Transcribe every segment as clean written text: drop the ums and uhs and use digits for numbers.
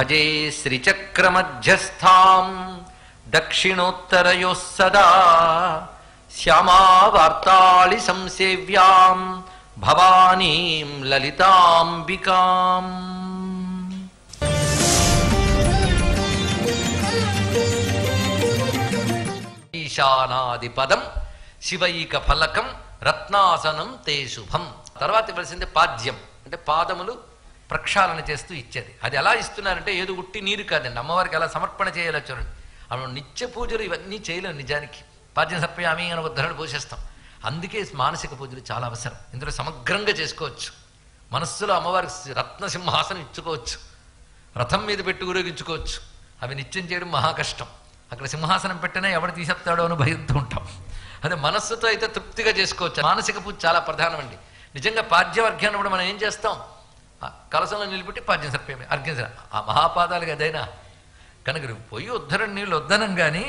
భజే శ్రీచక్రమధ్యస్థాం దక్షిణోత్తరయోః సదా శ్యామావార్తాళి సంసేవ్యాం భవానీం లలితాంబికాం. ఈశానాదిపదం శివైక ఫలకం రత్నాసనం తే శుభం. తర్వాత ఇవ్వాల్సిందే పాద్యం, అంటే పాదములు ప్రక్షాళన చేస్తూ ఇచ్చేది. అది ఎలా ఇస్తున్నారంటే ఏదో ఉట్టి నీరు కాదండి, అమ్మవారికి ఎలా సమర్పణ చేయాలో చూడండి. అప్పుడు నిత్య పూజలు ఇవన్నీ చేయలేము. నిజానికి పాద్యం సర్పయామి అని ఒక ధరను పోషిస్తాం. అందుకే మానసిక పూజలు చాలా అవసరం. ఇందులో సమగ్రంగా చేసుకోవచ్చు. మనస్సులో అమ్మవారికి రత్న సింహాసనం ఇచ్చుకోవచ్చు, రథం మీద పెట్టి ఊరేగించుకోవచ్చు. అవి నిత్యం చేయడం మహా కష్టం. అక్కడ సింహాసనం పెట్టినా ఎవడు తీసేస్తాడో అని భయంతో ఉంటాం. అదే మనస్సుతో అయితే తృప్తిగా చేసుకోవచ్చు. మానసిక పూజ చాలా ప్రధానం అండి. నిజంగా పాద్యం అర్ఘ్యం కూడా మనం ఏం చేస్తాం, కలసంలో నిలబెట్టి పాద్యం సర్పేమి అర్ఘ్యం ఆ మహాపాదాలుగా అదైనా కనుక పోయి ఉద్ధరణ నీళ్ళు వద్దనం కానీ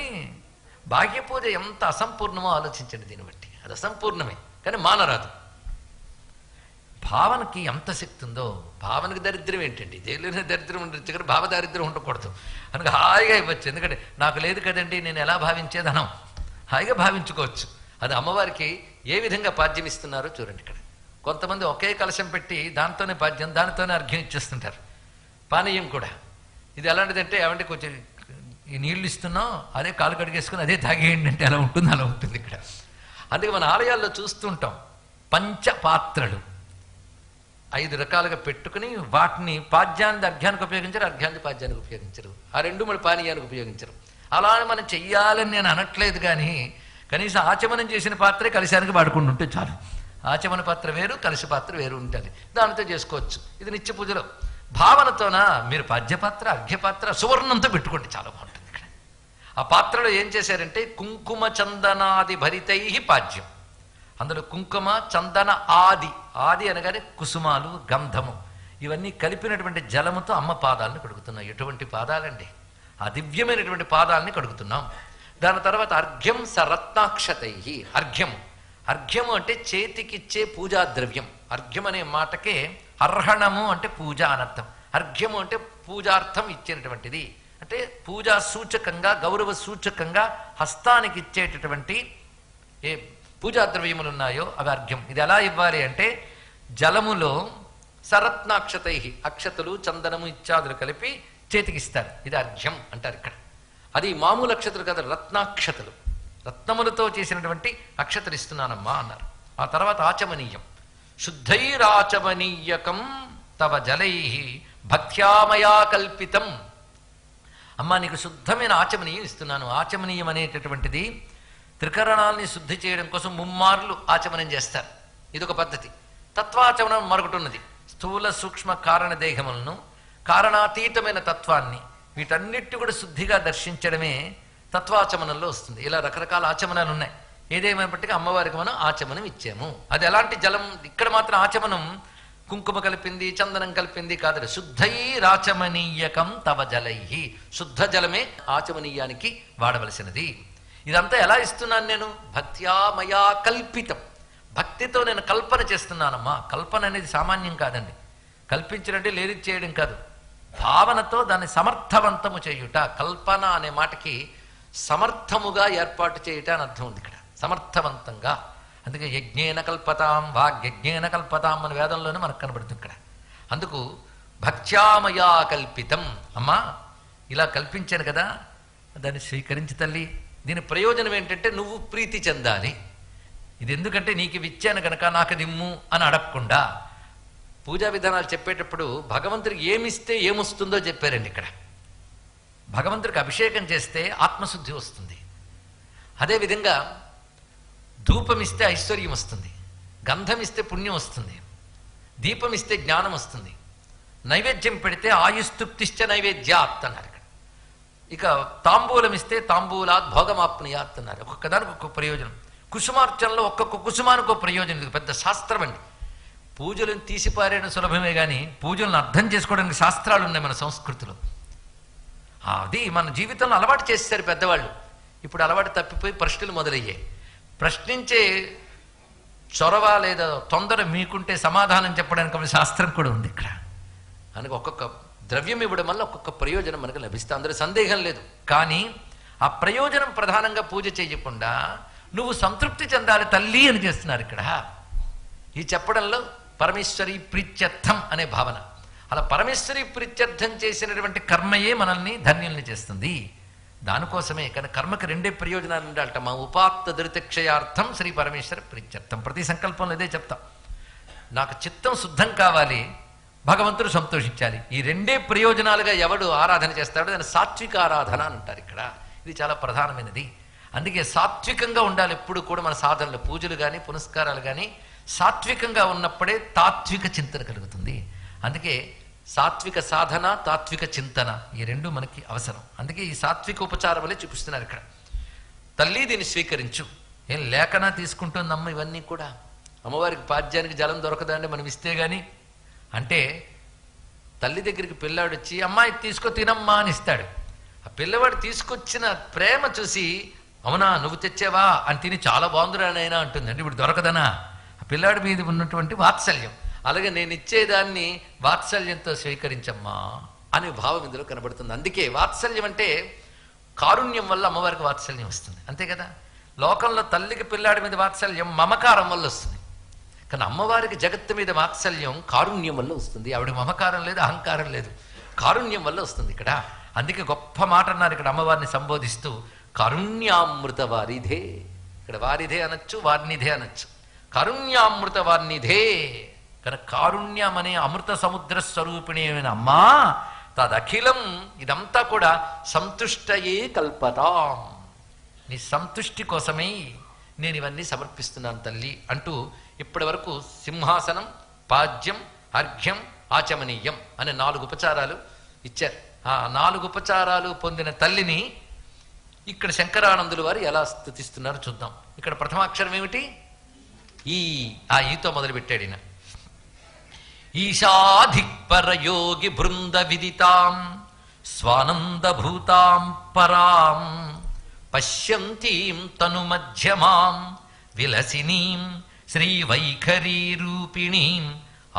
భాగ్య పూజ ఎంత అసంపూర్ణమో ఆలోచించండి. దీన్ని బట్టి అది అసంపూర్ణమే, కానీ మానరాదు. భావనకి ఎంత శక్తి ఉందో. భావనకి దరిద్రం ఏంటండి, దేనిలోనే దరిద్రం ఉండొచ్చు కానీ భావ దారిద్ర్యం ఉండకూడదు. కనుక హాయిగా ఇవ్వచ్చు. ఎందుకంటే నాకు లేదు కదండి నేను ఎలా భావించేదనం, హాయిగా భావించుకోవచ్చు. అది అమ్మవారికి ఏ విధంగా పాద్యం ఇస్తున్నారో చూడండి. ఇక్కడ కొంతమంది ఒకే కలశం పెట్టి దాంతోనే పాద్యం, దానితోనే అర్ఘ్యం ఇచ్చేస్తుంటారు. పానీయం కూడా ఇది ఎలాంటిదంటే ఏమంటే కొంచెం ఈ నీళ్లు ఇస్తున్నాం అదే కాలు కడిగేసుకుని అదే తాగేయండి అంటే ఎలా ఉంటుంది, అలా ఉంటుంది ఇక్కడ. అందుకే మన ఆలయాల్లో చూస్తుంటాం పంచపాత్రలు 5 రకాలుగా పెట్టుకుని వాటిని పాద్యాన్ని అర్ఘ్యానికి ఉపయోగించరు, అర్ఘ్యాన్ని పాద్యానికి ఉపయోగించరు. ఆ రెండు మన పానీయానికి ఉపయోగించరు. అలా మనం చెయ్యాలని నేను అనట్లేదు, కానీ కనీసం ఆచమనం చేసిన పాత్రే కలశానికి వాడుకుంటుంటే చాలు. ఆచమన పాత్ర వేరు, కలశ పాత్ర వేరు ఉంటుంది. దానితో చేసుకోవచ్చు. ఇది నిత్య పూజలో. భావనతోన మీరు పాద్యపాత్ర అర్ఘ్యపాత్ర సువర్ణంతో పెట్టుకోండి, చాలా బాగుంటుంది. ఇక్కడ ఆ పాత్రలో ఏం చేశారంటే కుంకుమ చందనాది భరితై పాద్యం. అందులో కుంకుమ చందన ఆది అనగానే కుసుమాలు గంధము ఇవన్నీ కలిపినటువంటి జలముతో అమ్మ పాదాలను కడుగుతున్నాం. ఎటువంటి పాదాలండి, ఆ దివ్యమైనటువంటి పాదాలని కడుగుతున్నాం. దాని తర్వాత అర్ఘ్యం సరత్నాక్షతై. అర్ఘ్యము అంటే చేతికిచ్చే పూజా ద్రవ్యం. అర్ఘ్యం అనే మాటకే అర్హణము అంటే పూజ అనర్థం. అర్ఘ్యము అంటే పూజార్థం ఇచ్చేటటువంటిది, అంటే పూజా సూచకంగా గౌరవ సూచకంగా హస్తానికి ఇచ్చేటటువంటి ఏ పూజా ద్రవ్యములు ఉన్నాయో అవి అర్ఘ్యం. ఇది ఎలా ఇవ్వాలి అంటే జలములో సరత్నాక్షతై అక్షతలు చందనము ఇత్యాదులు కలిపి చేతికిస్తారు. ఇది అర్ఘ్యం అంటారు ఇక్కడ. అది మామూలు అక్షతలు కదా, రత్నాక్షతలు, రత్నములతో చేసినటువంటి అక్షతలు ఇస్తున్నానమ్మా అన్నారు. ఆ తర్వాత ఆచమనీయం. శుద్ధైరాచమనీయకం తవ జలై భక్త్యామయా కల్పితం. అమ్మా నీకు శుద్ధమైన ఆచమనీయం ఇస్తున్నాను. ఆచమనీయం అనేటటువంటిది త్రికరణాలని శుద్ధి చేయడం కోసం ముమ్మార్లు ఆచమనం చేస్తారు. ఇదొక పద్ధతి. తత్వాచమనం మరొకటి ఉన్నది. స్థూల సూక్ష్మ కారణ దేహములను కారణాతీతమైన తత్వాన్ని వీటన్నిటి కూడా శుద్ధిగా దర్శించడమే తత్వాచమనంలో వస్తుంది. ఇలా రకరకాల ఆచమనాలు ఉన్నాయి. ఏదేమైనప్పటికీ అమ్మవారికి మనం ఆచమనం ఇచ్చాము. అది ఎలాంటి జలం, ఇక్కడ మాత్రం ఆచమనం కుంకుమ కలిపింది చందనం కలిపింది కాదు. శుద్ధైరాచమనీయకం తవ జలై, శుద్ధ జలమే ఆచమనీయానికి వాడవలసినది. ఇదంతా ఎలా ఇస్తున్నాను నేను, భక్త్యామయా కల్పితం. భక్తితో నేను కల్పన చేస్తున్నానమ్మా. కల్పన అనేది సామాన్యం కాదండి. కల్పించినట్టే లేని చేయడం కాదు, భావనతో దాన్ని సమర్థవంతము చేయుట. కల్పన అనే మాటకి సమర్థముగా ఏర్పాటు చేయుట అని అర్థం ఉంది ఇక్కడ, సమర్థవంతంగా. అందుకే యజ్ఞేన కల్పతాం వాగ్యజ్ఞేన కల్పతాం మన వేదంలోనే మనకు కనబడుతుంది ఇక్కడ. అందుకు భక్త్యామయా కల్పితం. అమ్మా ఇలా కల్పించాను కదా, దాన్ని స్వీకరించి తల్లి. దీని ప్రయోజనం ఏంటంటే నువ్వు ప్రీతి చెందాలి. ఇది ఎందుకంటే నీకు ఇచ్చాను కనుక నాకు దిమ్ము అని అడగకుండా పూజా విధానాలు చెప్పేటప్పుడు భగవంతుడికి ఏమిస్తే ఏమొస్తుందో చెప్పారండి ఇక్కడ. భగవంతుడికి అభిషేకం చేస్తే ఆత్మశుద్ధి వస్తుంది. అదేవిధంగా ధూపం ఇస్తే ఐశ్వర్యం వస్తుంది, గంధం ఇస్తే పుణ్యం వస్తుంది, దీపం ఇస్తే జ్ఞానం వస్తుంది, నైవేద్యం పెడితే ఆయుస్తృప్తిశ్చ నైవేద్యాత్ అన్నారు ఇక్కడ. ఇక తాంబూలం ఇస్తే తాంబూలాత్ భోగమాప్నుయాత్ అన్నారు. ఒక్కొక్కదానికి ఒక్కొక్క ప్రయోజనం. కుసుమార్చనలో ఒక్కొక్క కుసుమానికి ఒక ప్రయోజనం. ఇది పెద్ద శాస్త్రం అండి. పూజలను తీసిపారేయడం సులభమే కానీ పూజలను అర్థం చేసుకోవడానికి శాస్త్రాలు ఉన్నాయి మన సంస్కృతిలో. అది మన జీవితంలో అలవాటు చేస్తారు పెద్దవాళ్ళు. ఇప్పుడు అలవాటు తప్పిపోయి ప్రశ్నలు మొదలయ్యాయి. ప్రశ్నించే చొరవ లేదా తొందర మీకుంటే సమాధానం చెప్పడానికి శాస్త్రం కూడా ఉంది ఇక్కడ. అందుకే ఒక్కొక్క ద్రవ్యం ఇవ్వడం వల్ల ఒక్కొక్క ప్రయోజనం మనకు లభిస్తుంది, అందులో సందేహం లేదు. కానీ ఆ ప్రయోజనం ప్రధానంగా పూజ చేయకుండా నువ్వు సంతృప్తి చెందాలి తల్లి అని చేస్తున్నారు ఇక్కడ. ఈ చెప్పడంలో పరమేశ్వరి ప్రీత్యర్థం అనే భావన. అలా పరమేశ్వరి ప్రీత్యర్థం చేసినటువంటి కర్మయే మనల్ని ధన్యుల్ని చేస్తుంది. దానికోసమే కానీ కర్మకి రెండే ప్రయోజనాలు ఉండాలట. మా ఉపాత్త దురితక్షయార్థం శ్రీ పరమేశ్వర ప్రీత్యర్థం. ప్రతి సంకల్పంలో ఇదే చెప్తాం. నాకు చిత్తం శుద్ధం కావాలి, భగవంతుడు సంతోషించాలి. ఈ రెండే ప్రయోజనాలుగా ఎవడు ఆరాధన చేస్తాడో దాన్ని సాత్విక ఆరాధన అని అంటారు ఇక్కడ. ఇది చాలా ప్రధానమైనది. అందుకే సాత్వికంగా ఉండాలి ఎప్పుడు కూడా మన సాధనలు, పూజలు కానీ పునస్కారాలు కానీ సాత్వికంగా ఉన్నప్పుడే తాత్విక చింతన కలుగుతుంది. అందుకే సాత్విక సాధన, తాత్విక చింతన ఈ రెండు మనకి అవసరం. అందుకే ఈ సాత్విక ఉపచారం వల్లే చూపిస్తున్నారు ఇక్కడ. తల్లి దీన్ని స్వీకరించు. ఏం లేకనా తీసుకుంటుందమ్మ ఇవన్నీ కూడా. అమ్మవారికి పాద్యానికి జలం దొరకదండి మనం ఇస్తే గాని అంటే, తల్లి దగ్గరికి పిల్లాడు వచ్చి అమ్మాయి తీసుకో తినమ్మా అని ఇస్తాడు. ఆ పిల్లవాడు తీసుకొచ్చిన ప్రేమ చూసి అవునా నువ్వు తెచ్చావా అని తిని చాలా బాగుందిరా నాయనా అంటుంది. అంటే ఇప్పుడు దొరకదనా? ఆ పిల్లాడి మీద ఉన్నటువంటి వాత్సల్యం. అలాగే నేను ఇచ్చేదాన్ని వాత్సల్యంతో స్వీకరించమ్మా అనే భావం ఇందులో కనబడుతుంది. అందుకే వాత్సల్యం అంటే కారుణ్యం వల్ల అమ్మవారికి వాత్సల్యం వస్తుంది, అంతే కదా. లోకంలో తల్లికి పిల్లాడి మీద వాత్సల్యం మమకారం వల్ల వస్తుంది, కానీ అమ్మవారికి జగత్తు మీద వాత్సల్యం కారుణ్యం వల్ల వస్తుంది. ఆవిడ మమకారం లేదు, అహంకారం లేదు, కారుణ్యం వల్ల వస్తుంది ఇక్కడ. అందుకే గొప్ప మాట అన్నారు ఇక్కడ అమ్మవారిని సంబోధిస్తూ, కారుణ్యామృత వారిధే. ఇక్కడ వారిధే అనొచ్చు, వారినిధే అనొచ్చు. కారుణ్యామృత వారినిధే. కనుక కారుణ్యం అనే అమృత సముద్ర స్వరూపిణి అయిన అమ్మా తదఖిలం, ఇదంతా కూడా సంతుష్టయే కల్పతాం, నీ సంతుష్టి కోసమే నేను ఇవన్నీ సమర్పిస్తున్నాను తల్లి అంటూ ఇప్పటి వరకు సింహాసనం, పాద్యం, అర్ఘ్యం, ఆచమనీయం అనే 4 ఉపచారాలు ఇచ్చారు. ఆ 4 ఉపచారాలు పొందిన తల్లిని ఇక్కడ శంకరానందులు వారు ఎలా స్తుతిస్తున్నారో చూద్దాం. ఇక్కడ ప్రథమాక్షరం ఏమిటి? ఈ. ఆ ఈతో మొదలు పెట్టాడు ఈయన. ఈశాధిక్పరయోగి బృంద విదితాం స్వానందభూతాం పరాం పశ్యంతీం తను మధ్యమాం విలసినీం శ్రీవైఖరీరూపిణీం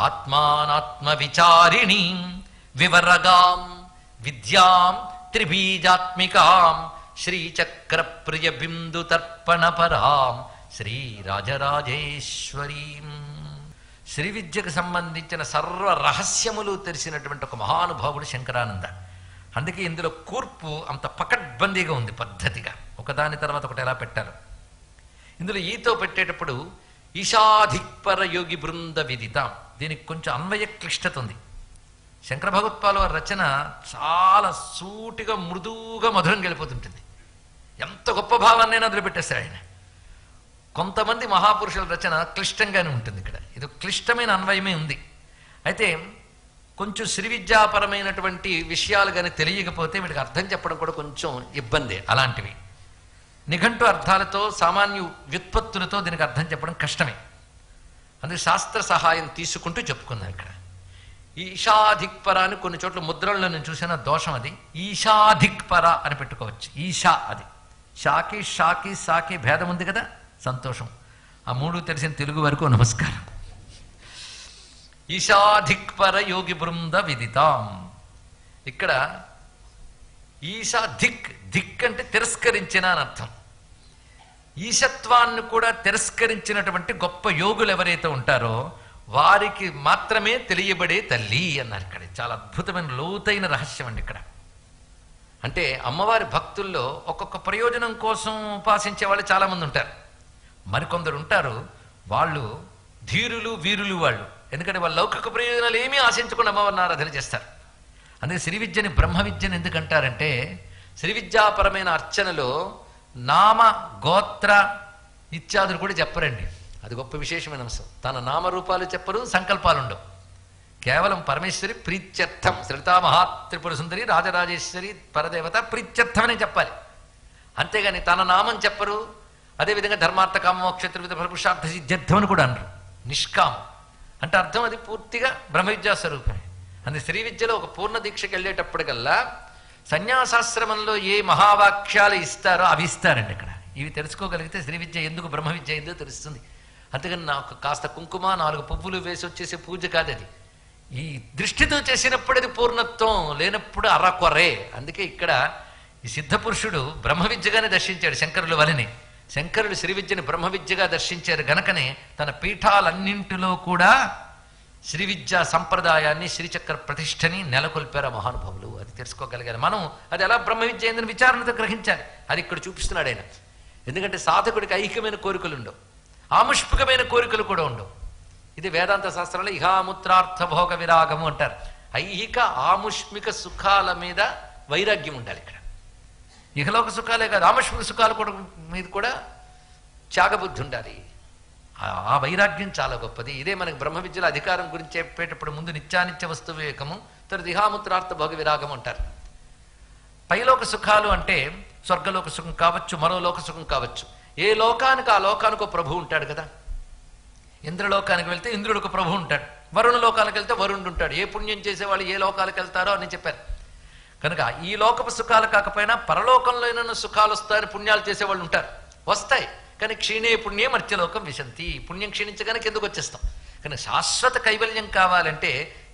ఆత్మానాత్మ విచారిణీం వివరగాం విద్యాం త్రిబీజాత్మికాం శ్రీచక్రప్రియ బిందు తర్పణ పరాం శ్రీరాజరాజేశ్వరీం. శ్రీ విద్యకు సంబంధించిన సర్వ రహస్యములు తెలిసినటువంటి ఒక మహానుభావుడు శంకరానంద. అందుకే ఇందులో కూర్పు అంత పకడ్బందీగా ఉంది, పద్ధతిగా ఒకదాని తర్వాత ఒకటి ఎలా పెట్టారు. ఇందులో ఈతో పెట్టేటప్పుడు ఈశాధిక్పర యోగి బృంద విదితాం, దీనికి కొంచెం అన్వయ క్లిష్టత ఉంది. శంకర భగవత్పాల వారి రచన చాలా సూటిగా మృదువుగా మధురంగా వెళ్ళిపోతుంటుంది. ఎంత గొప్ప భావాన్నైనా అందులో పెట్టేస్తారు ఆయన. కొంతమంది మహాపురుషుల రచన క్లిష్టంగానే ఉంటుంది. ఇక్కడ ఇది క్లిష్టమైన అన్వయమే ఉంది. అయితే కొంచెం శ్రీ విద్యాపరమైనటువంటి విషయాలు కానీ తెలియకపోతే వీటికి అర్థం చెప్పడం కూడా కొంచెం ఇబ్బందే. అలాంటివి నిఘంటు అర్థాలతో, సామాన్య వ్యుత్పత్తులతో దీనికి అర్థం చెప్పడం కష్టమే. అందుకే శాస్త్ర సహాయం తీసుకుంటూ చెప్పుకుందాం. ఇక్కడ ఈశాధిక్పర అని కొన్ని చోట్ల ముద్రల్లో నేను చూసిన దోషం, అది ఈశాధిక్పర అని పెట్టుకోవచ్చు. ఈశా అది షాకి షాకి సాకి భేదం ఉంది కదా, సంతోషం. ఆ 3 తెలిసిన తెలుగు వరకు నమస్కారం. ఈశాధిక్పర యోగి బృంద విదితాం. ఇక్కడ ఈశా ధిక్, ధిక్ అంటే తిరస్కరించిన అని అర్థం. ఈశత్వాన్ని కూడా తిరస్కరించినటువంటి గొప్ప యోగులు ఎవరైతే ఉంటారో వారికి మాత్రమే తెలియబడే తల్లి అన్నారు. ఇక్కడ చాలా అద్భుతమైన లోతైన రహస్యం అండి ఇక్కడ. అంటే అమ్మవారి భక్తుల్లో ఒక్కొక్క ప్రయోజనం కోసం ఉపాసించే వాళ్ళు చాలామంది ఉంటారు. మరికొందరు ఉంటారు వాళ్ళు ధీరులు, వీరులు వాళ్ళు. ఎందుకంటే వాళ్ళు లౌకిక ప్రయోజనాలు ఏమీ ఆశించకుండా అమ్మవారిని ఆరాధన చేస్తారు. అందుకే శ్రీ విద్యని బ్రహ్మ విద్యని ఎందుకంటారంటే, శ్రీ విద్యాపరమైన అర్చనలో నామ గోత్ర ఇత్యాదులు కూడా చెప్పరండి. అది గొప్ప విశేషమైన అంశం. తన నామరూపాలు చెప్పరు, సంకల్పాలు ఉండవు. కేవలం పరమేశ్వరి ప్రీత్యర్థం, శ్రీతా మహాత్రిపుర సుందరి రాజరాజేశ్వరి పరదేవత ప్రీత్యర్థమనే చెప్పాలి. అంతేగాని తన నామం చెప్పరు. అదేవిధంగా ధర్మార్థ కామ మోక్ష త్రివిధ పురుషార్థ సిద్ధ్యర్థం అని కూడా అనరు. నిష్కామం అంటే అర్థం అది పూర్తిగా బ్రహ్మ విద్యా స్వరూపమే. అందుకే శ్రీ విద్యలో ఒక పూర్ణ దీక్షకి వెళ్ళేటప్పటికల్లా సన్యాసాశ్రమంలో ఏ మహావాక్యాలు ఇస్తారో అవి ఇస్తారండి. ఇక్కడ ఇవి తెలుసుకోగలిగితే శ్రీ విద్య ఎందుకు బ్రహ్మ విద్య ఎందుకు తెలుస్తుంది. అంతేగాని నాకు కాస్త కుంకుమ 4 పువ్వులు వేసి వచ్చేసే పూజ కాదు అది. ఈ దృష్టితో చేసినప్పుడు అది పూర్ణత్వం, లేనప్పుడు అరకొరే. అందుకే ఇక్కడ ఈ సిద్ధపురుషుడు బ్రహ్మ విద్యగానే దర్శించాడు శంకరుల వలని. శంకరులు శ్రీ విద్యని బ్రహ్మ విద్యగా దర్శించారు గనకనే తన పీఠాలన్నింటిలో కూడా శ్రీ విద్యా సంప్రదాయాన్ని, శ్రీచక్ర ప్రతిష్టని నెలకొల్పారు ఆ మహానుభావులు. అది తెలుసుకోగలిగారు. మనం అది ఎలా బ్రహ్మ విద్య అయిందని విచారణతో గ్రహించాలి. అది ఇక్కడ చూపిస్తున్నాడు ఆయన. ఎందుకంటే సాధకుడికి ఐహికమైన కోరికలు ఉండవు, ఆముష్మికమైన కోరికలు కూడా ఉండవు. ఇది వేదాంత శాస్త్రంలో ఇహాముత్రార్థ భోగ విరాగము అంటారు. ఐహిక ఆముష్మిక సుఖాల మీద వైరాగ్యం ఉండాలి. ఇక్కడ ఇహలోక సుఖాలే కాదు, ఆముష్మిక సుఖాల కూడా మీద కూడా త్యాగబుద్ధి ఉండాలి. ఆ వైరాగ్యం చాలా గొప్పది. ఇదే మనకి బ్రహ్మ విద్యల అధికారం గురించి చెప్పేటప్పుడు ముందు నిత్యానిత్య వస్తు వివేకము, తర్వాత ఇహాముత్రార్థ భోగ విరాగం అంటారు. పైలోక సుఖాలు అంటే స్వర్గలోక సుఖం కావచ్చు, మరో లోక సుఖం కావచ్చు. ఏ లోకానికి ఆ లోకానికి ప్రభు ఉంటాడు కదా. ఇంద్రలోకానికి వెళ్తే ఇంద్రుడికి ప్రభు ఉంటాడు, వరుణ లోకాలకు వెళ్తే వరుణుడు ఉంటాడు. ఏ పుణ్యం చేసేవాళ్ళు ఏ లోకాలకు వెళ్తారో అని చెప్పారు. కనుక ఈ లోకపు సుఖాలు కాకపోయినా పరలోకంలో ఏమైనా సుఖాలు వస్తాయని పుణ్యాలు చేసేవాళ్ళు ఉంటారు, వస్తాయి. కానీ క్షీణే పుణ్యే మర్త్యలోకం విశంతి. పుణ్యం క్షీణించగానే కిందకు వచ్చేస్తాం. కానీ శాశ్వత కైవల్యం కావాలంటే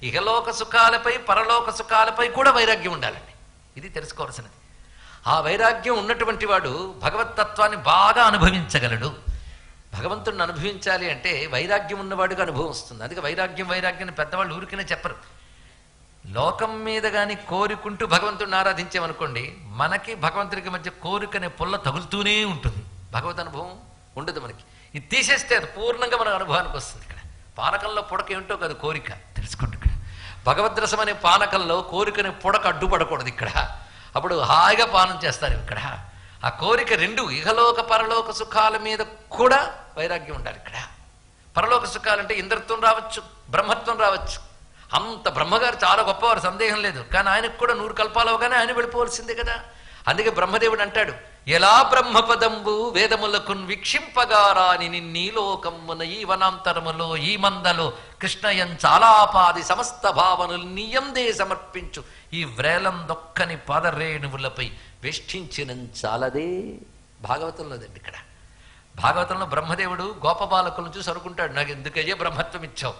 ఇహలోక సుఖాలపై పరలోక సుఖాలపై కూడా వైరాగ్యం ఉండాలండి. ఇది తెలుసుకోవాల్సినది. ఆ వైరాగ్యం ఉన్నటువంటి వాడు భగవత్తత్వాన్ని బాగా అనుభవించగలడు. భగవంతుడిని అనుభవించాలి అంటే వైరాగ్యం ఉన్నవాడిగా అనుభవం వస్తుంది. అందుకే వైరాగ్యం పెద్దవాళ్ళు ఊరికనే చెప్పరు. లోకం మీద కానీ కోరుకుంటూ భగవంతుడిని ఆరాధించామనుకోండి, మనకి భగవంతుడికి మధ్య కోరికనే పుల్ల తగులుతూనే ఉంటుంది. భగవద్ అనుభవం ఉండదు మనకి. ఇది తీసేస్తే అది పూర్ణంగా మన అనుభవానికి వస్తుంది. ఇక్కడ పానకంలో పుడక ఏమిటో కాదు, కోరిక తెలుసుకోండి. ఇక్కడ భగవద్రసం అనే పానకంలో కోరికనే పుడక అడ్డుపడకూడదు. ఇక్కడ అప్పుడు హాయిగా పానం చేస్తారు. ఇక్కడ ఆ కోరిక రెండు, ఇహలోక పరలోక సుఖాల మీద కూడా వైరాగ్యం ఉండాలి. ఇక్కడ పరలోక సుఖాలంటే ఇంద్రత్వం రావచ్చు, బ్రహ్మత్వం రావచ్చు. అంత బ్రహ్మగారు చాలా గొప్పవారు, సందేహం లేదు. కానీ ఆయనకు కూడా 100 కల్పాలు అవగానే ఆయన వెళ్ళిపోవలసిందే కదా. అందుకే బ్రహ్మదేవుడు అంటాడు, ఎలా బ్రహ్మపదంబు వేదములకు వీక్షింపగారాని నిన్నీలోకమ్మున ఈ వనాంతరములో ఈ మందలో కృష్ణయం చాలాపాది సమస్త భావనులు నీయందే సమర్పించు ఈ వ్రేలందొక్కని పాదరేణువులపై వేష్టించిన చాలదే. భాగవతంలోదండి. ఇక్కడ భాగవతంలో బ్రహ్మదేవుడు గోపబాలకులను చూసి అనుకుంటాడు, నాకు ఎందుకయ్యే బ్రహ్మత్వం ఇచ్చావు?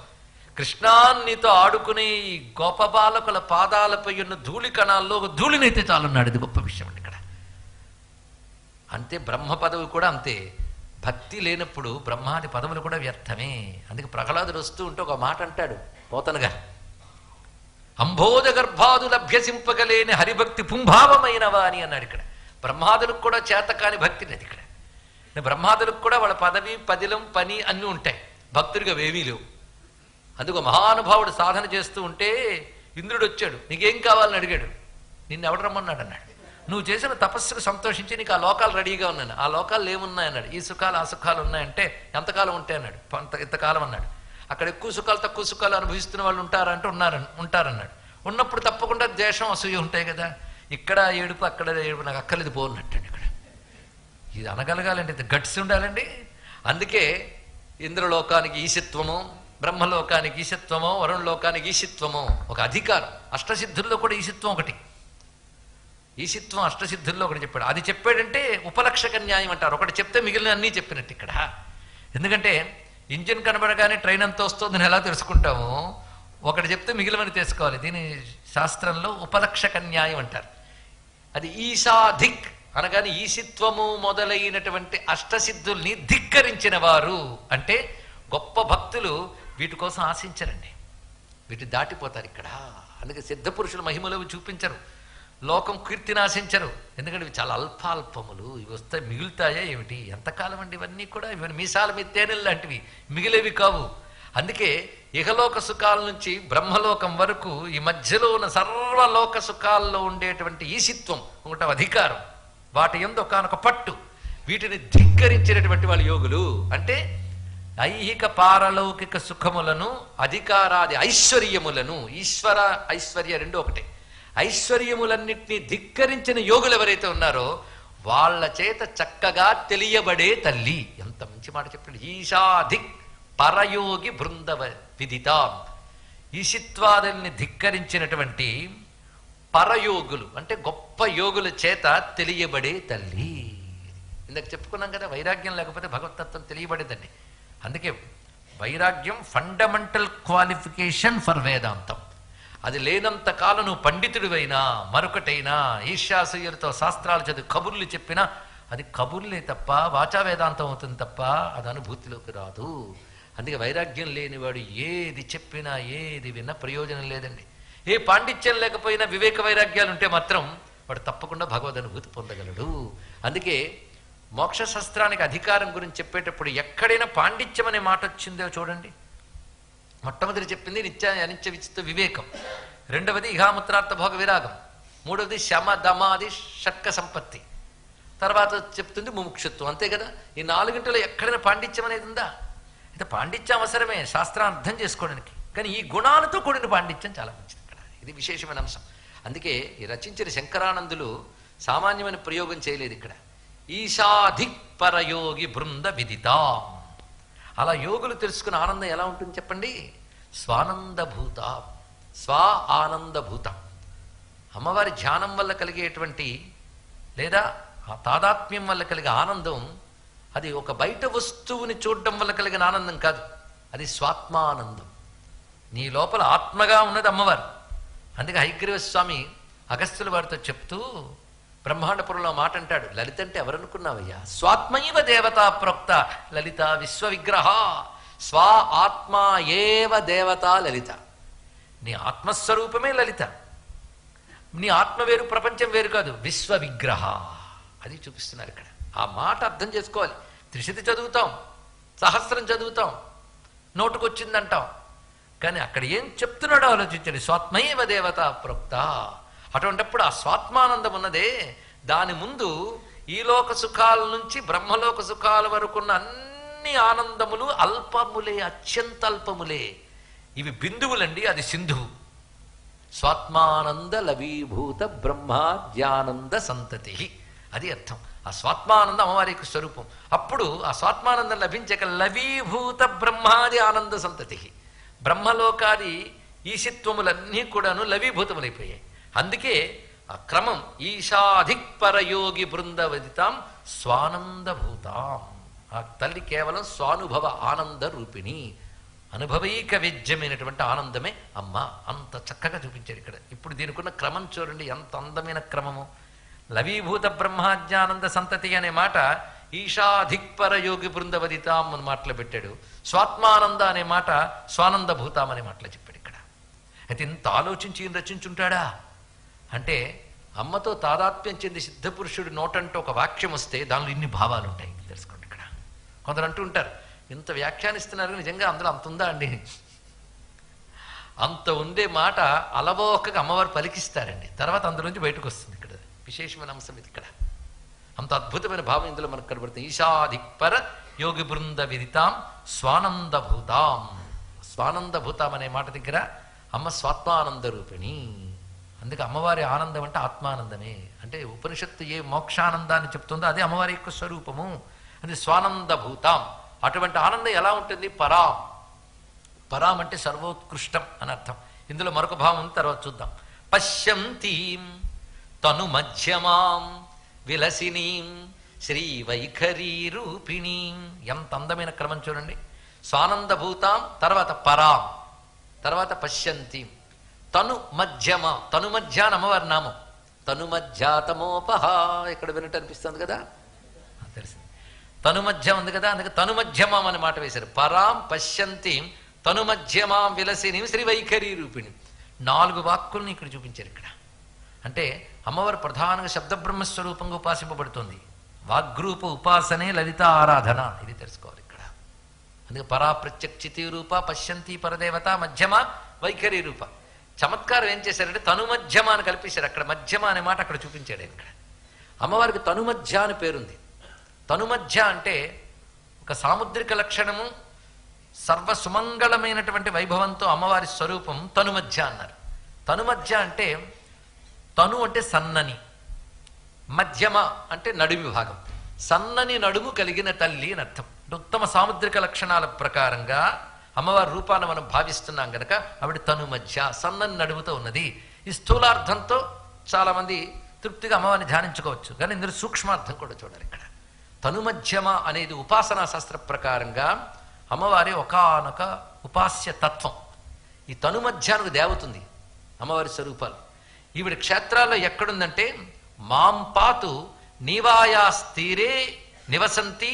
కృష్ణాన్నితో ఆడుకునే ఈ గోపబాలకుల పాదాలపై ఉన్న ధూళి కణాల్లో ఒక ధూళినైతే చాలున్నాడు. ఇది గొప్ప విషయం అండి. ఇక్కడ అంతే. బ్రహ్మ పదవి కూడా అంతే. భక్తి లేనప్పుడు బ్రహ్మాది పదవులు కూడా వ్యర్థమే. అందుకే ప్రహ్లాదుడు వస్తూ ఉంటే ఒక మాట అంటాడు పోతనగా, అంభోజ గర్భాదు లభ్యసింపగలేని హరిభక్తి పుంభావమైనవా అని అన్నాడు. ఇక్కడ బ్రహ్మాదులకు కూడా చేతకాని భక్తి లేదు. ఇక్కడ బ్రహ్మాదులకు కూడా వాళ్ళ పదవి, పదిలం, పని అన్నీ ఉంటాయి, భక్తుడిగా వేమీ లేవు. అందుకు మహానుభావుడు సాధన చేస్తూ ఉంటే ఇంద్రుడు వచ్చాడు, నీకేం కావాలని అడిగాడు. నిన్ను ఎవడు రమ్మన్నాడు అన్నాడు. నువ్వు చేసిన తపస్సుకు సంతోషించి నీకు ఆ లోకాలు రెడీగా ఉన్నాను. ఆ లోకాలు ఏమున్నాయన్నాడు. ఈ సుఖాలు ఆ సుఖాలు ఉన్నాయంటే ఎంతకాలం ఉంటాయి అన్నాడు. ఇంతకాలం అన్నాడు. అక్కడ ఎక్కువ సుఖాలు తక్కువ సుఖాలు అనుభవిస్తున్న వాళ్ళు ఉంటారంటే ఉంటారన్నాడు. ఉన్నప్పుడు తప్పకుండా ద్వేషం అసూయ ఉంటాయి కదా. ఇక్కడ ఏడుపు అక్కడ ఏడుపు, నాకు అక్కర్లేదు పోన్నట్టండి. ఇక్కడ ఇది అనగలగాలండి, ఇది గట్స్ ఉండాలండి. అందుకే ఇంద్రలోకానికి ఈశత్వము, బ్రహ్మలోకానికి ఈశత్వమో, వరుణలోకానికి ఈశిత్వమో ఒక అధికారం. అష్టసిద్ధుల్లో కూడా ఈశిత్వం ఒకటి. ఈశిత్వం అష్టసిద్ధుల్లో ఒకటి చెప్పాడు. అది చెప్పాడంటే ఉపలక్షక న్యాయం అంటారు. ఒకటి చెప్తే మిగిలిన అన్నీ చెప్పినట్టు ఇక్కడ. ఎందుకంటే ఇంజిన్ కనబడగానే ట్రైన్ అంతా వస్తుందని ఎలా తెలుసుకుంటామో, ఒకటి చెప్తే మిగిలినని తెలుసుకోవాలి. దీని శాస్త్రంలో ఉపలక్షక న్యాయం అంటారు. అది ఈశాధిక్ అనగానే ఈశిత్వము మొదలైనటువంటి అష్టసిద్ధుల్ని ధిక్కరించిన వారు అంటే గొప్ప భక్తులు వీటి కోసం ఆశించరండి, వీటి దాటిపోతారు ఇక్కడ. అందుకే సిద్ధపురుషుల మహిమలు చూపించరు, లోకం కీర్తిని ఆశించరు. ఎందుకంటే ఇవి చాలా అల్పాల్పములు, ఇవి వస్తే మిగులుతాయా ఏమిటి? ఎంతకాలం అండి ఇవన్నీ కూడా? ఇవన్నీ మీసాల మీద తేనెలు లాంటివి, మిగిలేవి కావు. అందుకే ఇహలోక సుఖాల నుంచి బ్రహ్మలోకం వరకు ఈ మధ్యలో ఉన్న సర్వలోక సుఖాల్లో ఉండేటువంటి ఈశిత్వం ఒకటి అధికారం, వాటి యందు ఒకానొక పట్టు. వీటిని ధిక్కరించినటువంటి వాళ్ళు యోగులు. అంటే ఐహిక పారలౌకిక సుఖములను, అధికారాది ఐశ్వర్యములను, ఈశ్వర ఐశ్వర్య రెండు ఒకటే, ఐశ్వర్యములన్నింటినీ ధిక్కరించిన యోగులు ఎవరైతే ఉన్నారో వాళ్ళ చేత చక్కగా తెలియబడే తల్లి. ఎంత మంచి మాట చెప్పాడు. ఈశాధిక్ పరయోగి బృందవ విదితాం. ఈశిత్వాదుల్ని ధిక్కరించినటువంటి పరయోగులు అంటే గొప్ప యోగుల చేత తెలియబడే తల్లి. ఇందాక చెప్పుకున్నాం కదా, వైరాగ్యం లేకపోతే భగవతత్వం తెలియబడేదండి. అందుకే వైరాగ్యం ఫండమెంటల్ క్వాలిఫికేషన్ ఫర్ వేదాంతం. అది లేనంత కాలం నువ్వు పండితుడివైనా మరొకటైనా ఈర్ష్యాసూయలతో శాస్త్రాలు చదివి కబుర్లు చెప్పినా అది కబుర్లే తప్ప వాచా వేదాంతం అవుతుంది తప్ప అది అనుభూతిలోకి రాదు. అందుకే వైరాగ్యం లేనివాడు ఏది చెప్పినా ఏది విన్నా ప్రయోజనం లేదండి. ఏ పాండిత్యం లేకపోయినా వివేక వైరాగ్యాలు ఉంటే మాత్రం వాడు తప్పకుండా భగవద్ అనుభూతి పొందగలడు. అందుకే మోక్షశాస్త్రానికి అధికారం గురించి చెప్పేటప్పుడు ఎక్కడైనా పాండిత్యం అనే మాట వచ్చిందో చూడండి. మొట్టమొదటి చెప్పింది నిత్య అనిత్య విచిత్త వివేకం, రెండవది ఇహాముత్రార్థ భోగ విరాగం, మూడవది శమ దమాది షట్క సంపత్తి, తర్వాత చెప్తుంది ముముక్షుత్వం. అంతే కదా. ఈ నాలుగింటిలో ఎక్కడైనా పాండిత్యం అనేది ఉందా? అయితే పాండిత్యం అవసరమే శాస్త్రాన్ని అర్థం చేసుకోవడానికి, కానీ ఈ గుణాలతో కూడిన పాండిత్యం చాలా మంచిది ఇక్కడ. ఇది విశేషమైన అంశం. అందుకే ఈ రచించిన శంకరానందులు సామాన్యమైన ప్రయోగం చేయలేదు ఇక్కడ. ఈశాధిక్ పరయోగి బృంద విదితాం. అలా యోగులు తెలుసుకున్న ఆనందం ఎలా ఉంటుంది చెప్పండి? స్వానందభూత, స్వా ఆనందభూతం. అమ్మవారి ధ్యానం వల్ల కలిగేటువంటి లేదా ఆ తాదాత్మ్యం వల్ల కలిగే ఆనందం అది ఒక బయట వస్తువుని చూడడం వల్ల కలిగిన ఆనందం కాదు, అది స్వాత్మానందం. నీ లోపల ఆత్మగా ఉన్నది అమ్మవారు. అందుకే హయగ్రీవ స్వామి అగస్త్యుల వారితో చెప్తూ బ్రహ్మాండపురంలో మాట అంటాడు, లలిత అంటే ఎవరనుకున్నావయ్యా? స్వాత్మైవ దేవతా ప్రోక్త లలిత విశ్వవిగ్రహ. స్వా ఆత్మా ఏవ దేవతా లలిత. నీ ఆత్మస్వరూపమే లలిత. నీ ఆత్మ వేరు, ప్రపంచం వేరు కాదు, విశ్వవిగ్రహ. అది చూపిస్తున్నారు ఇక్కడ. ఆ మాట అర్థం చేసుకోవాలి. త్రిశతి చదువుతాం, సహస్రం చదువుతాం, నోటుకొచ్చిందంటాం, కానీ అక్కడ ఏం చెప్తున్నాడో ఆలోచించండి. స్వాత్మైవ దేవత ప్రోక్త. అటువంటిప్పుడు ఆ స్వాత్మానందం ఉన్నదే, దాని ముందు ఈ లోక సుఖాల నుంచి బ్రహ్మలోక సుఖాల వరకున్న అన్ని ఆనందములు అల్పములే, అత్యంత అల్పములే. ఇవి బిందువులండి, అది సింధువు. స్వాత్మానంద లవీభూత బ్రహ్మాద్యానంద సంతతి, అది అర్థం. ఆ స్వాత్మానందం అమ్మవారి యొక్క స్వరూపం. అప్పుడు ఆ స్వాత్మానందం లభించక లవీభూత బ్రహ్మాది ఆనంద సంతతి, బ్రహ్మలోకాది ఈశిత్వములన్నీ కూడాను లవీభూతములైపోయాయి. అందుకే ఆ క్రమం ఈశాధిక్ పరయోగి బృందవదితాం స్వానందభూతాం. ఆ తల్లి కేవలం స్వానుభవ ఆనంద రూపిణి, అనుభవైక విద్యమైనటువంటి ఆనందమే అమ్మ. అంత చక్కగా చూపించారు ఇక్కడ. ఇప్పుడు దీనికున్న క్రమం చూడండి, ఎంత అందమైన క్రమము. లవీభూత బ్రహ్మాజ్ఞానంద సంతతి అనే మాట ఈశాధిక్పర యోగి బృందవదితాం అని మాటలు పెట్టాడు. స్వాత్మానంద అనే మాట స్వానందభూతాం అనే మాటలు చెప్పాడు ఇక్కడ. అయితే ఇంత ఆలోచించి ఈయన రచించుంటాడా అంటే, అమ్మతో తాదాత్మ్యం చెంది సిద్ధపురుషుడు నోటంటూ ఒక వాక్యం వస్తే దానిలో ఇన్ని భావాలు ఉంటాయి తెలుసుకోండి ఇక్కడ. కొందరు అంటూ ఉంటారు, ఇంత వ్యాఖ్యానిస్తున్నారు, నిజంగా అందులో అంత ఉందా అండి? అంత ఉండే మాట అలవోకగా అమ్మవారు పలికిస్తారండి, తర్వాత అందులోంచి బయటకు వస్తుంది. ఇక్కడ విశేషమైన అంశం ఇది. ఇక్కడ అంత అద్భుతమైన భావం ఇందులో మనకు కనబడుతుంది. ఈశాధిక్పర యోగి బృంద విదితాం స్వానందభూతాం. స్వానందభూతాం అనే మాట దగ్గర అమ్మ స్వాత్మానంద రూపిణి. అందుకే అమ్మవారి ఆనందం అంటే ఆత్మానందమే. అంటే ఉపనిషత్తు ఏ మోక్షానందాన్ని చెప్తుందో అదే అమ్మవారి యొక్క స్వరూపము. అది స్వానందభూతాం. అటువంటి ఆనందం ఎలా ఉంటుంది? పరాం. పరాం అంటే సర్వోత్కృష్టం అని అర్థం. ఇందులో మరొక భావం ఉంది, తర్వాత చూద్దాం. పశ్యంతీం తను మధ్యమాం విలసినీం శ్రీ వైఖరీ రూపిణీం. ఎంత అందమైన క్రమం చూడండి. స్వానందభూతాం, తర్వాత పరాం, తర్వాత పశ్యంతీం. తను మధ్యమ, తను మధ్య అని అమ్మవారి నామం. తను మధ్యాతమోపహ, ఇక్కడ వినట్టు అనిపిస్తుంది కదా, తెలిసింది. తను మధ్య ఉంది కదా, అందుకే తను మధ్యమాం అని మాట వేశారు. పరాం పశ్యంతీం తను మధ్యమాం విలసిని శ్రీ వైఖరీ రూపిణి. 4 వాక్కుల్ని ఇక్కడ చూపించారు ఇక్కడ. అంటే అమ్మవారు ప్రధానంగా శబ్దబ్రహ్మస్వరూపంగా ఉపాసింపబడుతుంది. వాగ్రూప ఉపాసనే లలిత ఆరాధన, ఇది తెలుసుకోవాలి ఇక్కడ. అందుకే పరా ప్రత్యక్షితి రూప, పశ్యంతి పరదేవత, మధ్యమ వైఖరీ రూప. చమత్కారం ఏం చేశారంటే తను మధ్యమ అని కల్పించారు. అక్కడ మధ్యమ అనే మాట అక్కడ చూపించాడు ఇక్కడ. అమ్మవారికి తనుమధ్య అని పేరుంది. తనుమధ్య అంటే ఒక సాముద్రిక లక్షణము, సర్వ సుమంగళమైనటువంటి వైభవంతో అమ్మవారి స్వరూపం తనుమధ్య అన్నారు. తనుమధ్య అంటే తను అంటే సన్నని, మధ్యమ అంటే నడుమి భాగం. సన్నని నడుము కలిగిన తల్లి అని అర్థం. ఉత్తమ సాముద్రిక లక్షణాల ప్రకారంగా అమ్మవారి రూపాన్ని మనం భావిస్తున్నాం గనక ఆవిడ తను మధ్య, సన్నని నడుముతో ఉన్నది. ఈ స్థూలార్థంతో చాలామంది తృప్తిగా అమ్మవారిని ధ్యానించుకోవచ్చు, కానీ ఇందులో సూక్ష్మార్థం కూడా చూడాలి ఇక్కడ. తనుమధ్యమ అనేది ఉపాసనా శాస్త్ర ప్రకారంగా అమ్మవారి ఒకానొక ఉపాస్య తత్వం. ఈ తను మధ్యానికి దేవతుంది అమ్మవారి స్వరూపాలు. ఈవిడ క్షేత్రాల్లో ఎక్కడుందంటే మాం పాతు నీవాయాస్తీరే నివసంతి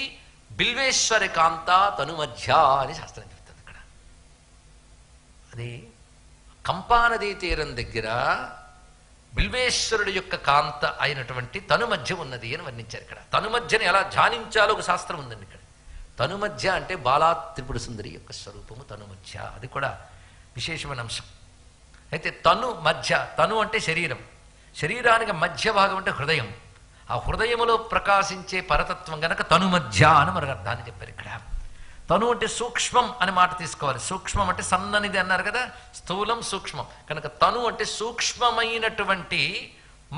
బిల్వేశ్వరి కాంత తనుమధ్య అని శాస్త్రం చెప్తుంది. ఇక్కడ అది కంపానదీ తీరం దగ్గర బిల్వేశ్వరుడి యొక్క కాంత అయినటువంటి తనుమధ్య ఉన్నది అని వర్ణించారు. ఇక్కడ తనుమధ్యని ఎలా ధ్యానించాలో ఒక శాస్త్రం ఉందండి. ఇక్కడ తనుమధ్య అంటే బాలా త్రిపుర సుందరి యొక్క స్వరూపము తనుమధ్య. అది కూడా విశేషమైన అంశం. అయితే తను మధ్య, తను అంటే శరీరం, శరీరానికి మధ్య భాగం అంటే హృదయం. ఆ హృదయములో ప్రకాశించే పరతత్వం గనక తను మధ్య అని మరొక అర్థాన్ని చెప్పారు. ఇక్కడ తను అంటే సూక్ష్మం అని మాట తీసుకోవాలి. సూక్ష్మం అంటే సన్ననిది అన్నారు కదా, స్థూలం సూక్ష్మం కనుక తను అంటే సూక్ష్మమైనటువంటి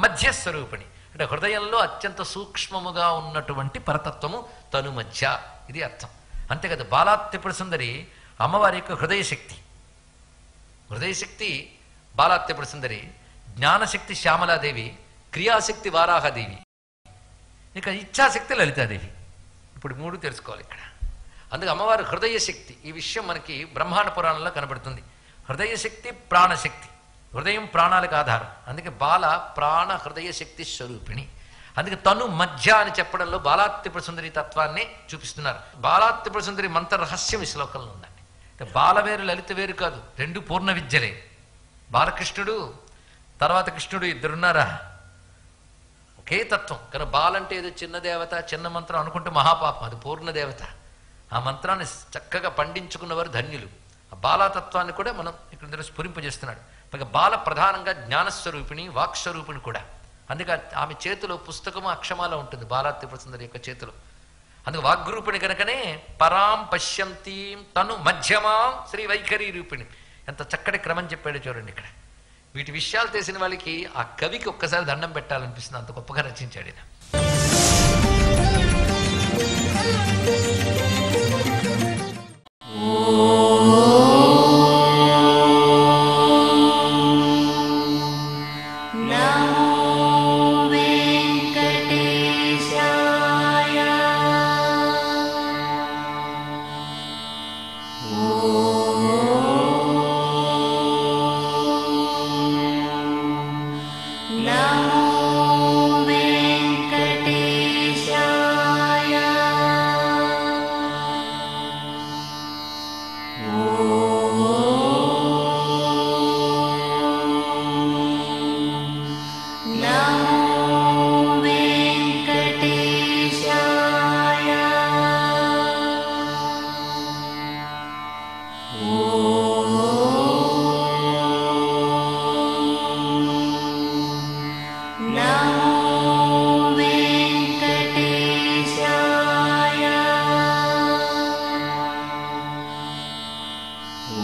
మధ్యస్వరూపిణి. అంటే హృదయంలో అత్యంత సూక్ష్మముగా ఉన్నటువంటి పరతత్వము తను మధ్య, ఇది అర్థం. అంతే కదా, బాలా త్రిపుర సుందరి అమ్మవారి యొక్క హృదయశక్తి. హృదయశక్తి బాలా త్రిపుర సుందరి, జ్ఞానశక్తి శ్యామలాదేవి, క్రియాశక్తి వారాహదేవి, ఇక ఇచ్ఛాశక్తి లలితాదేవి. ఇప్పుడు మూడు తెలుసుకోవాలి ఇక్కడ. అందుకే అమ్మవారి హృదయశక్తి, ఈ విషయం మనకి బ్రహ్మాండ పురాణంలో కనబడుతుంది. హృదయశక్తి ప్రాణశక్తి, హృదయం ప్రాణాలకు ఆధారం. అందుకే బాల ప్రాణ హృదయ శక్తి స్వరూపిణి. అందుకే తను మధ్య అని చెప్పడంలో బాలా త్రిపుర సుందరి తత్వాన్ని చూపిస్తున్నారు. బాలా త్రిపుర సుందరి మంత్ర రహస్యం ఈ శ్లోకంలో ఉందండి. బాల వేరు లలిత వేరు కాదు, రెండు పూర్ణ విద్యలే. బాలకృష్ణుడు తర్వాత కృష్ణుడు ఇద్దరున్నారా, ఒకే తత్వం. కానీ బాలంటే ఏదో చిన్న దేవత, చిన్న మంత్రం అనుకుంటే మహాపాపం. అది పూర్ణ దేవత. ఆ మంత్రాన్ని చక్కగా పండించుకున్నవారు ధన్యులు. ఆ బాలాతత్వాన్ని కూడా మనం ఇక్కడ స్ఫురింపజేస్తున్నాడు. పైగా బాల ప్రధానంగా జ్ఞానస్వరూపిణి, వాక్స్వరూపిణి కూడా. అందుకే ఆమె చేతిలో పుస్తకము అక్షమాల ఉంటుంది, బాలా త్రిపుర సుందరి యొక్క చేతిలో. అందుకు వాగ్రూపిణి కనుకనే పరాం పశ్యంతీం తను మధ్యమాం శ్రీ వైఖరి రూపిణి. ఎంత చక్కటి క్రమం చెప్పాడు చూడండి ఇక్కడ. వీటి విషయాలు తెలిసిన వాళ్ళకి ఆ కవికి ఒక్కసారి దండం పెట్టాలనిపిస్తుంది, అంత గొప్పగా రచించాడు ఈయన.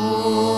Oh